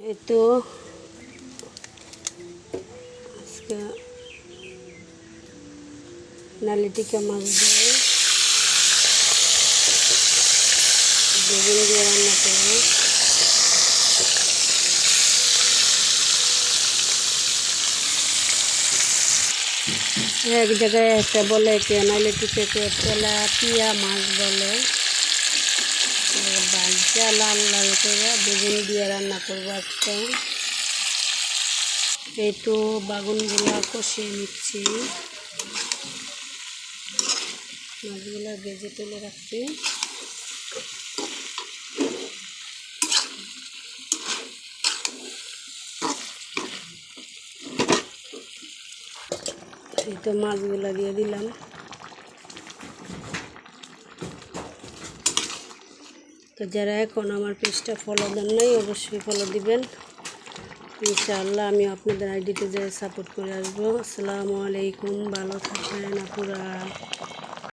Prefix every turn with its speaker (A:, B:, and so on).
A: এই তো আজকে নালিটিকা মাছ দিয়ে বেগুন দিয়ে রান্না করবো। এক জায়গায় একটা বলে নালিটিকাকে তেলাপিয়া মাছ বলে। ভাজা লাল লাল করে বেগুন দিয়ে রান্না করবো আজকে। এই তো বাগুনগুলা কষিয়ে নিচ্ছি, মাছগুলা ভেজে তুলে রাখছি। এই তো মাছগুলা দিয়ে দিলাম। তো যারা এখন আমার পেজটা ফলো দেন নাই অবশ্যই ফলো দিবেন। ইনশাআল্লাহ আমি আপনাদের আইডিতে যাই সাপোর্ট করে আসবো। আসসালামু আলাইকুম, ভালো থাকবেন আপুরা।